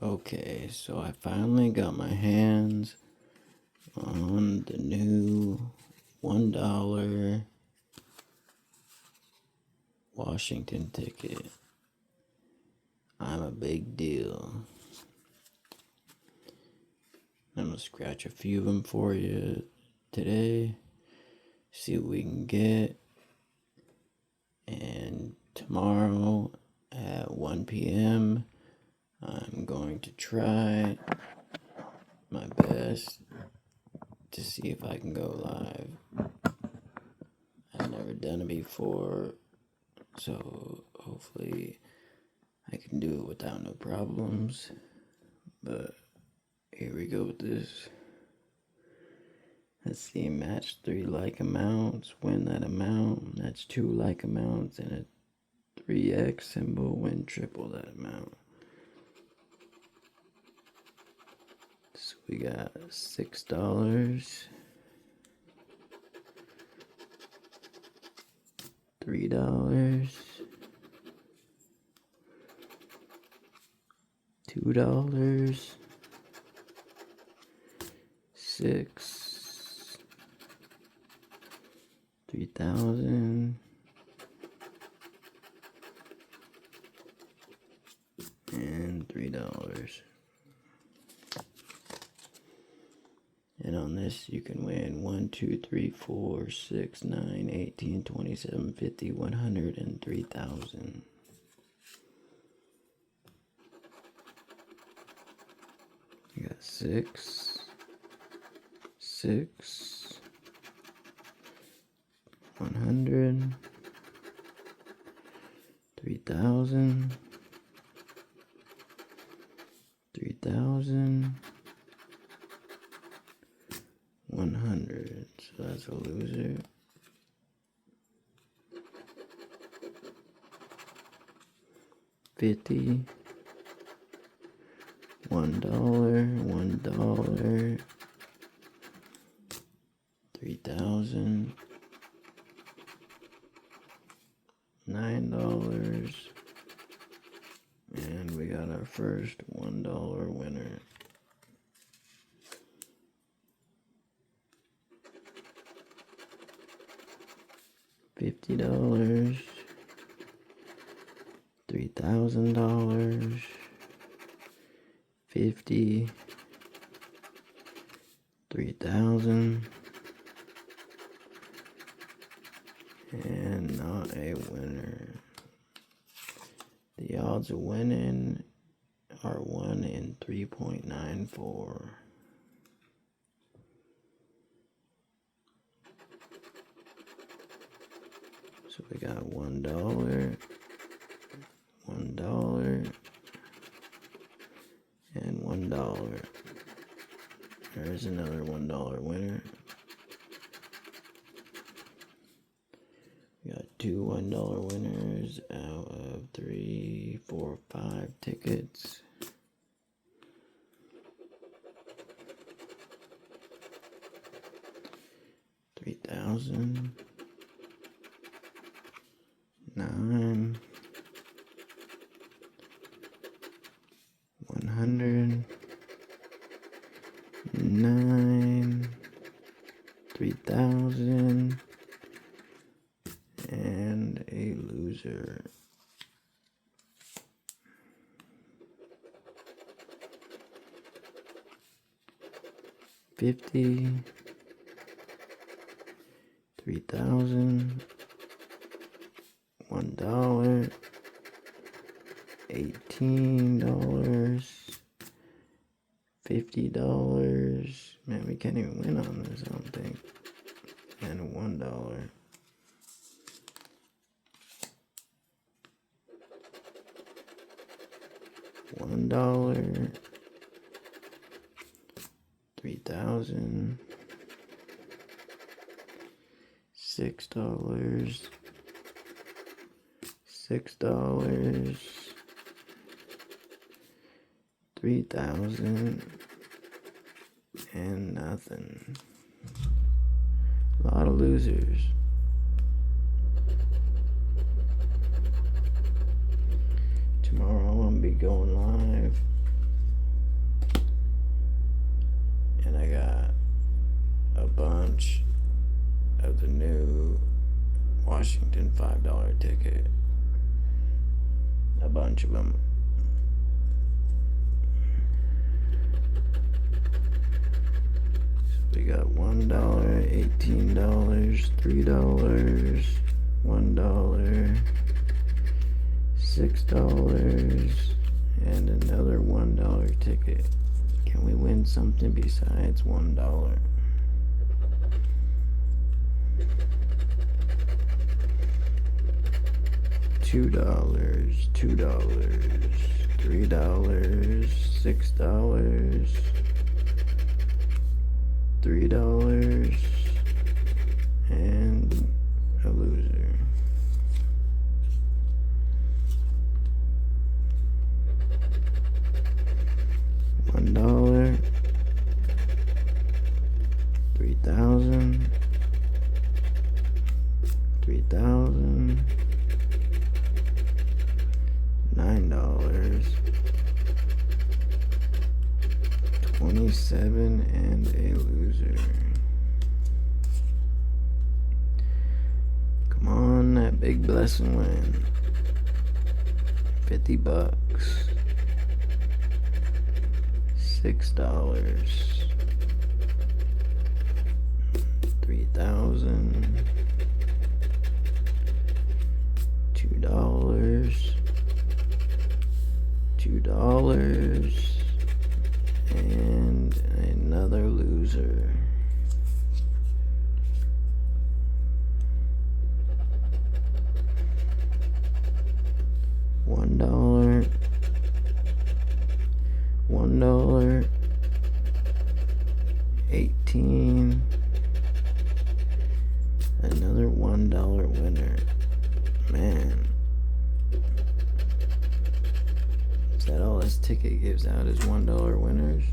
Okay, so I finally got my hands on the new $1 Washington ticket. I'm a big deal. I'm gonna scratch a few of them for you today, see what we can get, and tomorrow at 1 p.m. I'm going to try my best to see if I can go live. I've never done it before, so hopefully I can do it without no problems. But here we go with this. Let's see, match 3 like amounts, win that amount. That's 2 like amounts and a 3x symbol, win triple that amount. So we got $6, $3, $2, 6, 3,000, and $3. And on this, you can win 1, 2, 3, 4, 6, 9, 18, 27, 50, 100, and 3,000. You got 6, 6, 100, 3,000, 3,000, 100. So that's a loser. $50, $1, 3,000, $9, and we got our first $1 winner. $50, $3,000, 50, 3,000, and not a winner. The odds of winning are 1 in 3.94. So we got $1, $1, and $1. There's another $1 winner. We got 2 $1 winners out of 3, 4, 5 tickets. $3,000, 9, 100, 9, 3,000, and a loser. $50, 3,000, $1, $18, $50. Man, we can't even win on this, I don't think. And $1. $1, 3,000, $6, $6, 3,000, and nothing. A lot of losers. Tomorrow I'm gonna be going live a new Washington $5 ticket. A bunch of them. So we got $1, $18, $3, $1, $6, and another $1 ticket. Can we win something besides $1? $2, $2, $3, $6, $3, and a loser. $1, 3,000, 3,000, $9, 27, and a loser. Come on, that big blessing win. $50, $6, 3,000, $2, $2, and another loser. $1, $1, 18, another $1 winner. Man, is that all this ticket gives out is $1 winners?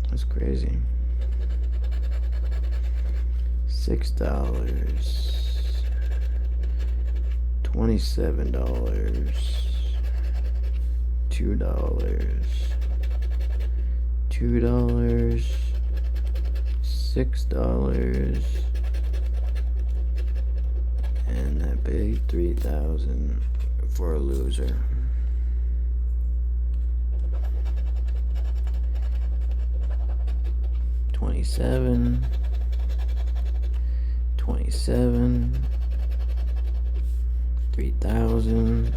That's crazy. $6, $27, $2, $2, $6, and that big 3,000 for a loser. $27, $27, 3,000,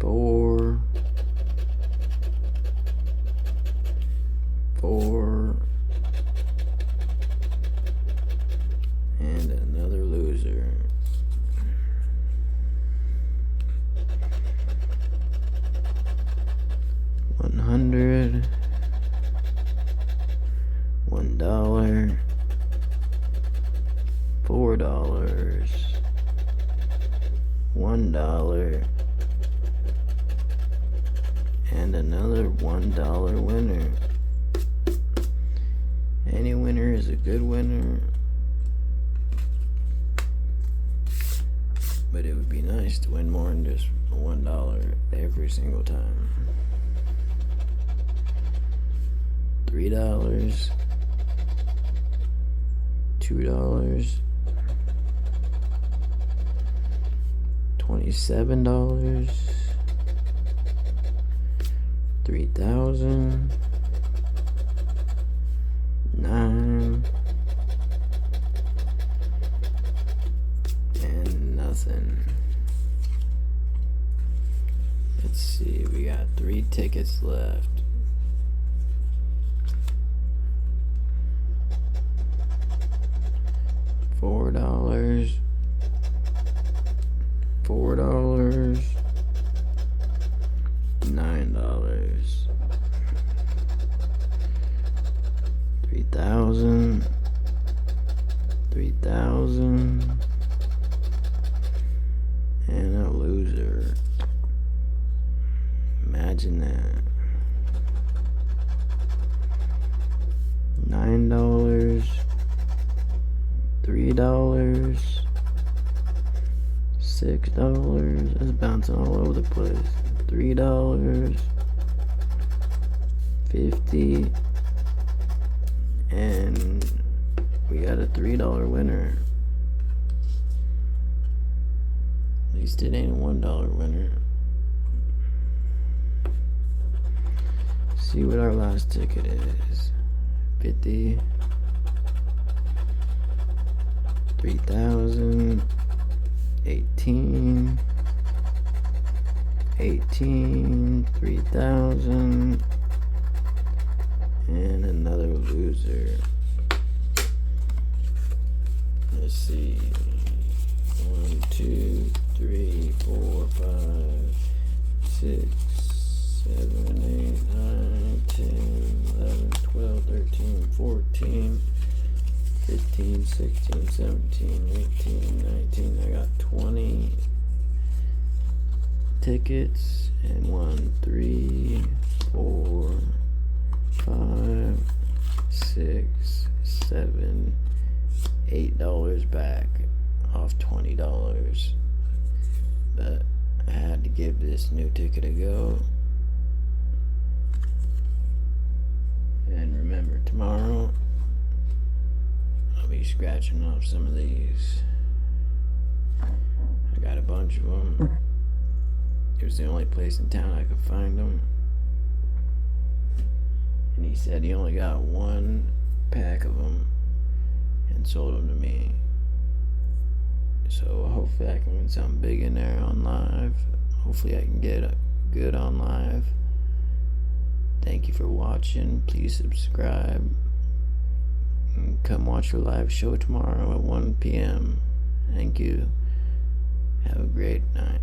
4, 4, and another loser. $100, $1, $4, $1, and another $1 winner. Any winner is a good winner, but it would be nice to win more than just $1 every single time. $3, $2, $27, 3,000, 9, and nothing. Let's see, we got 3 tickets left. $4, $4, $9, 3,000, 3,000, and a loser. Imagine that. $9, $3, $6. That's bouncing all over the place. $3, $50, And we got a $3 winner. At least it ain't a $1 winner. See what our last ticket is. 50, 3,000, 18, 18, 3,000, and another loser. Let's see. 1, 2, 3, 4, 5, 6, 7, 8, 9, 10, 11, 12, 13, 14, 15, 16, 17, 18, 19. I got 20 tickets, and 1, 3, 4, 5, 6, 7, $8 back off $20. But I had to give this new ticket a go. And remember, tomorrow I'll be scratching off some of these. I got a bunch of them. It was the only place in town I could find them. And he said he only got 1 pack of them and sold them to me. So hopefully I can win something big in there on live. Hopefully I can get a good on live. Thank you for watching. Please subscribe. And come watch our live show tomorrow at 1 p.m. Thank you. Have a great night.